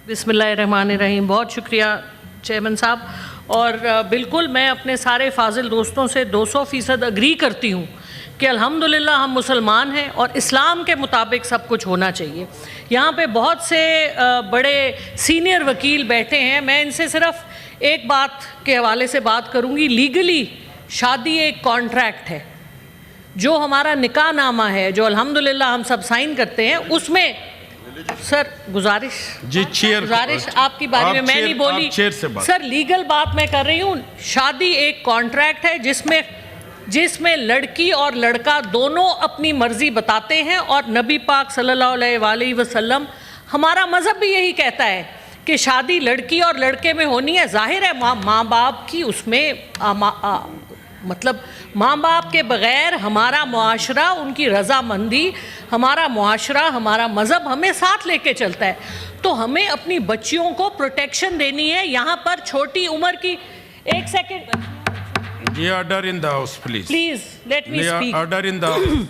बिस्मिल्लाहिर्रहमानिर्रहीम। बहुत शुक्रिया चेयरमैन साहब। और बिल्कुल मैं अपने सारे फाजिल दोस्तों से 200% अग्री करती हूँ कि अल्हम्दुलिल्लाह हम मुसलमान हैं और इस्लाम के मुताबिक सब कुछ होना चाहिए। यहाँ पे बहुत से बड़े सीनियर वकील बैठे हैं, मैं इनसे सिर्फ एक बात के हवाले से बात करूँगी। लीगली शादी एक कॉन्ट्रैक्ट है, जो हमारा निकाह नामा है, जो अल्हम्दुलिल्लाह हम सब साइन करते हैं, उसमें सर गुजारिश आपकी बारी में मैं नहीं बोली सर, लीगल बात मैं कर रही हूँ। शादी एक कॉन्ट्रैक्ट है जिसमें लड़की और लड़का दोनों अपनी मर्जी बताते हैं, और नबी पाक सल्लल्लाहु अलैहि वसल्लम, हमारा मज़हब भी यही कहता है कि शादी लड़की और लड़के में होनी है। जाहिर है माँ बाप की उसमें मतलब माँ बाप के बग़ैर हमारा मुआशरा, उनकी रज़ामंदी, हमारा मुआशरा, हमारा मज़हब हमें साथ लेके चलता है। तो हमें अपनी बच्चियों को प्रोटेक्शन देनी है। यहाँ पर छोटी उम्र की, एक सेकंड जी, order in the house please, let me speak, order in the house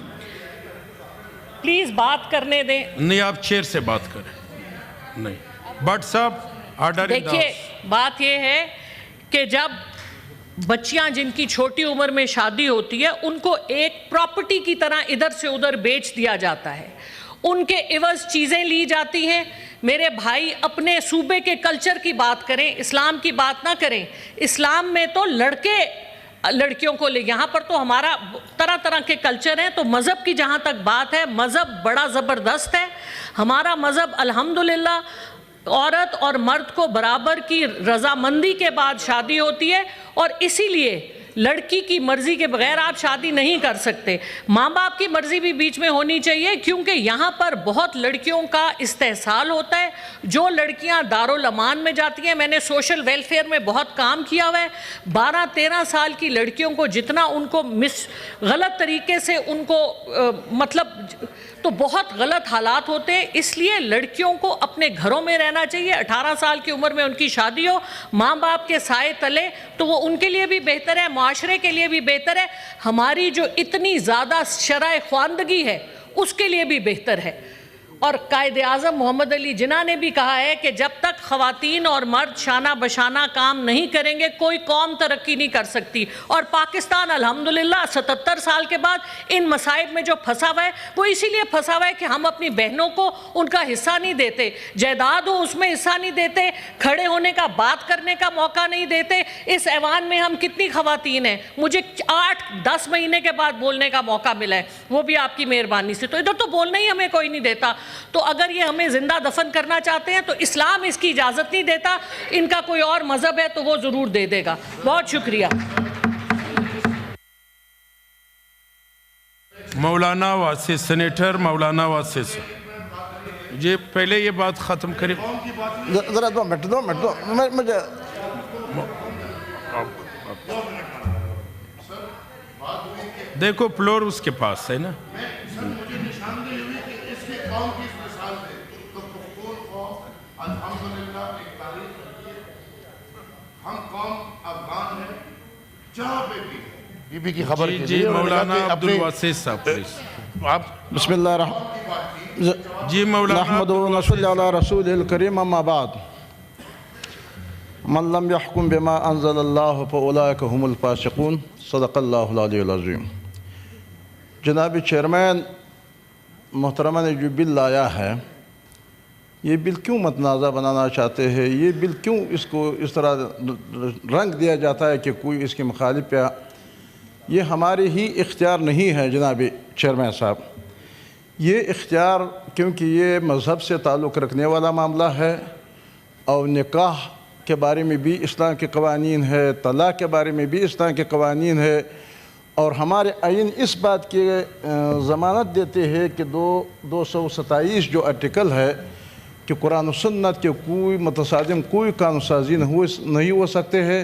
please, बात करने दें। नहीं, आप चेयर से बात करें। नहीं बट साहब, ऑर्डर इन द हाउस। देखिए बात ये है कि जब बच्चियां जिनकी छोटी उम्र में शादी होती है, उनको एक प्रॉपर्टी की तरह इधर से उधर बेच दिया जाता है, उनके इवज़ चीज़ें ली जाती हैं। मेरे भाई अपने सूबे के कल्चर की बात करें, इस्लाम की बात ना करें। इस्लाम में तो लड़के लड़कियों को ले, यहाँ पर तो हमारा तरह तरह के कल्चर हैं। तो मज़हब की जहाँ तक बात है, मज़हब बड़ा ज़बरदस्त है। हमारा मज़हब अल्हम्दुलिल्लाह औरत और मर्द को बराबर की रज़ामंदी के बाद शादी होती है, और इसीलिए लड़की की मर्ज़ी के बगैर आप शादी नहीं कर सकते। माँ बाप की मर्ज़ी भी बीच में होनी चाहिए, क्योंकि यहाँ पर बहुत लड़कियों का इस्तेहसाल होता है। जो लड़कियाँ दारुल अमान में जाती हैं, मैंने सोशल वेलफेयर में बहुत काम किया हुआ है। 12-13 साल की लड़कियों को जितना उनको गलत तरीके से उनको मतलब, तो बहुत गलत हालात होते हैं। इसलिए लड़कियों को अपने घरों में रहना चाहिए। 18 साल की उम्र में उनकी शादी हो, माँ बाप के साए तले, तो वो उनके लिए भी बेहतर है, माशरे के लिए भी बेहतर है, हमारी जो इतनी ज़्यादा शरअ ख्वानदगी है उसके लिए भी बेहतर है। और कायदे आज़म मोहम्मद अली जिन्ना ने भी कहा है कि जब तक ख़वातीन और मर्द शाना बशाना काम नहीं करेंगे, कोई कौम तरक्की नहीं कर सकती। और पाकिस्तान अल्हम्दुलिल्लाह 77 साल के बाद इन मसाइब में जो फंसा हुआ है, वो इसीलिए फंसा हुआ है कि हम अपनी बहनों को उनका हिस्सा नहीं देते, जायदाद हो उसमें हिस्सा नहीं देते, खड़े होने का, बात करने का मौका नहीं देते। इस ऐवान में हम कितनी ख़वातीन हैं, मुझे 8-10 महीने के बाद बोलने का मौका मिला है, वो भी आपकी मेहरबानी से। तो इधर तो बोलना ही हमें कोई नहीं देता। तो अगर ये हमें जिंदा दफन करना चाहते हैं तो इस्लाम इसकी इजाज़त नहीं देता, इनका कोई और मज़हब है तो वो ज़रूर दे देगा। बहुत शुक्रिया। मौलाना वासिस, सेनेटर मौलाना वासिस जी, पहले ये बात ख़त्म करें। ज़रा 2 मिनट मुझे देखो, फ्लोर उसके पास है ना। हम कौम अफगान है, जहाँ पे भी बीबी की खबर के जी, लिए मौलाना अब्दुल वासिस साहब प्लीज। आप बिस्मिल्लाह जी, मौलाना नहमदुहु व नसल्ली अला रसूलिल करीम, अम्मा बाद, मन लम यहकुम बिमा अंज़लल्लाहु फउलाइका हुमुल फासिकून, सदक़ल्लाहुल अलीयुल अज़ीम। जनाब चेयरमैन मोहतरमा ने जो बिल लाया है, ये बिल क्यों मतनाज़ा बनाना चाहते हैं? ये बिल क्यों इसको इस तरह रंग दिया जाता है कि कोई इसके मुखालिफ है? ये हमारे ही इख्तियार नहीं है जनाब चेयरमैन साहब, ये इख्तियार, क्योंकि ये मज़हब से ताल्लुक़ रखने वाला मामला है, और निकाह के बारे में भी इस्लाम के क़वानीन है, तलाक़ के बारे में भी इस्लाम के क़वानीन है, और हमारे आइन इस बात की ज़मानत देते हैं कि 227 जो आर्टिकल है कि कुरान और सुन्नत के कोई मुतसादिम, कोई कानून साजी नहीं हो सकते हैं।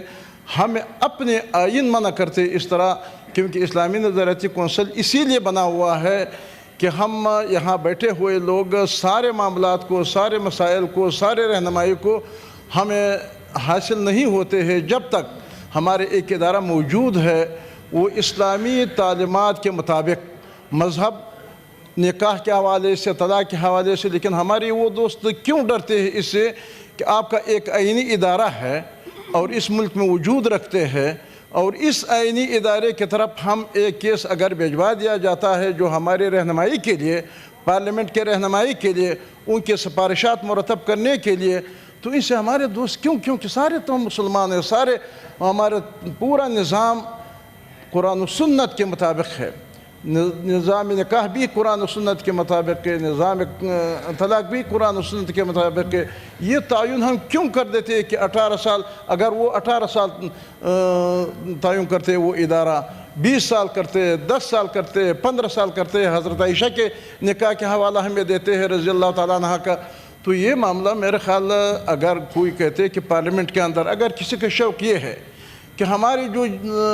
हमें अपने आइन मना करते इस तरह, क्योंकि इस्लामी नज़रियाती कौंसिल इसीलिए बना हुआ है कि हम यहाँ बैठे हुए लोग सारे मामलात को, सारे मसाइल को, सारे रहनुमाई को हमें हासिल नहीं होते हैं जब तक हमारे एक इदारा मौजूद है, वो इस्लामी तालीमात के मुताबिक मज़हब نکاح کے حوالے سے، طلاق کے حوالے سے، لیکن ہمارے وہ دوست کیوں ڈرتے ہیں اس سے کہ آپ کا ایک آئینی ادارہ ہے اور اس ملک میں وجود رکھتے ہیں، اور اس آئینی ادارے کی طرف ہم ایک کیس اگر بھجوا دیا جاتا ہے جو ہمارے رہنمائی کے لیے، پارلیمنٹ کے رہنمائی کے لیے، ان کے سفارشات مرتب کرنے کے لیے، تو اس سے ہمارے دوست کیونکہ سارے تو مسلمان ہیں، سارے ہمارے پورا نظام قرآن و سنت کے مطابق ہے، نظام نکاح بھی قرآن و سنت کے مطابق ہے، نظام طلاق بھی قرآن و سنت کے مطابق ہے۔ یہ تعین ہم کیوں کر دیتے ہیں کہ 18 سال، اگر وہ 18 سال تعین کرتے وہ ادارہ، 20 سال کرتے، 10 سال کرتے، 15 سال کرتے، حضرت عائشہ کے نکاح کے حوالہ ہمیں دیتے ہیں رضی اللہ تعالیٰ عنہ کا، تو یہ معاملہ میرے خیال اگر کوئی کہتے کہ پارلیمنٹ کے اندر اگر کسی کا شوق یہ ہے کہ ہماری جو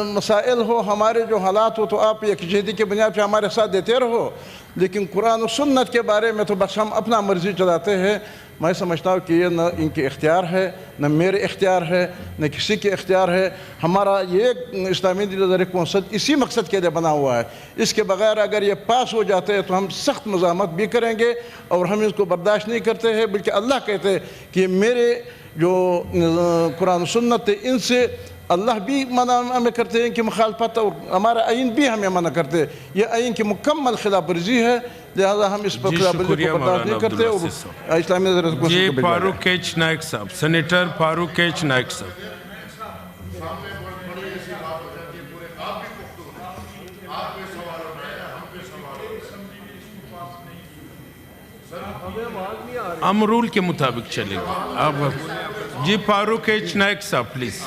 مسائل ہو، ہمارے جو حالات ہو، تو آپ یکجہتی کے بنیاد پہ ہمارے ساتھ دیتے رہو، لیکن قرآن و سنت کے بارے میں تو بس ہم اپنا مرضی چلاتے ہیں۔ میں سمجھتا ہوں کہ یہ نہ ان کے اختیار ہے، نہ میرے اختیار ہے، نہ کسی کے اختیار ہے۔ ہمارا یہ اسلامی دل کونسل اسی مقصد کے لیے بنا ہوا ہے۔ اس کے بغیر اگر یہ پاس ہو جاتے ہیں تو ہم سخت مزاحمت بھی کریں گے اور ہم اس کو برداشت نہیں کرتے ہیں، بلکہ اللہ کہتے ہیں کہ میرے جو قرآن و سنت ہے ان سے اللہ بھی منع ہمیں کرتے ہیں کہ مخالفت، اور ہمارا آئین بھی ہمیں منع کرتے ہیں۔ یہ آئین کی مکمل خلاف ورزی ہے، لہذا ہم اس پر خلاف ورزی کو برداشت نہیں کرتے۔ اور اسلامی نظریے کو جی فاروق ایچ نائک صاحب، سینیٹر فاروق ایچ نائک صاحب۔ سامنے بڑی ایسی بات ہو جاتی ہے، پورے آپ بھی پختون ہیں، آپ پہ سوال ہو رہا ہے، ہم پہ سوال ہو رہا ہے۔ ہم رول کے مطابق چلیں گے۔ آپ جی فاروق ایچ نائک صاحب پلیز۔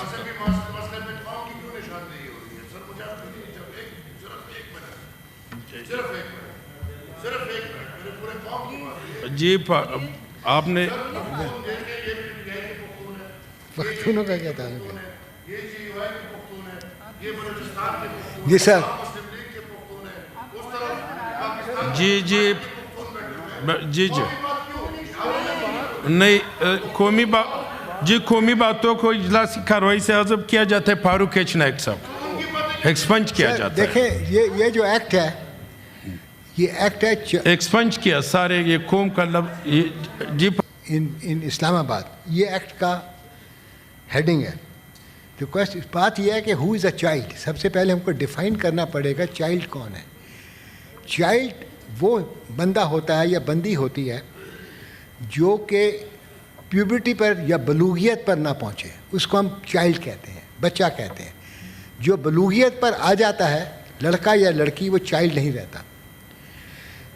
جی آپ نے پختونوں کا کیا تعلق ہے؟ جی سر، جی جی جی جی نہیں، قومی باتوں کو اجلاسی کارروائی سے حذف کیا جاتا ہے۔ فاروق ایچ نائک صاحب ایکسپنج کیا جاتا ہے۔ دیکھیں یہ جو ایکٹ ہے، یہ ایکٹ ہے ایکسپنج کیا سارے یہ قوم کا لفظ جی ان اسلام آباد، یہ ایکٹ کا ہیڈنگ ہے۔ بات یہ ہے کہ ہو از اے چائلڈ، سب سے پہلے ہم کو ڈیفائن کرنا پڑے گا چائلڈ کون ہے۔ چائلڈ وہ بندہ ہوتا ہے یا بندی ہوتی ہے جو کہ پیوبرٹی پر یا بلوغیت پر نہ پہنچے، اس کو ہم چائلڈ کہتے ہیں، بچہ کہتے ہیں۔ جو بلوغیت پر آ جاتا ہے، لڑکا یا لڑکی، وہ چائلڈ نہیں رہتا۔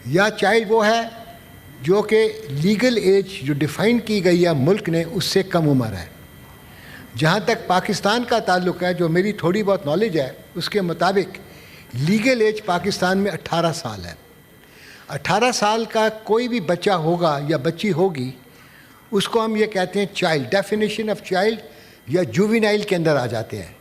یا چائلڈ وہ ہے جو کہ لیگل ایج جو ڈیفائن کی گئی ہے ملک نے، اس سے کم عمر ہے۔ جہاں تک پاکستان کا تعلق ہے، جو میری تھوڑی بہت نالج ہے، اس کے مطابق لیگل ایج پاکستان میں 18 سال ہے۔ 18 سال کا کوئی بھی بچہ ہوگا یا بچی ہوگی، اس کو ہم یہ کہتے ہیں چائلڈ، ڈیفینیشن آف چائلڈ یا جووینائل کے اندر آ جاتے ہیں۔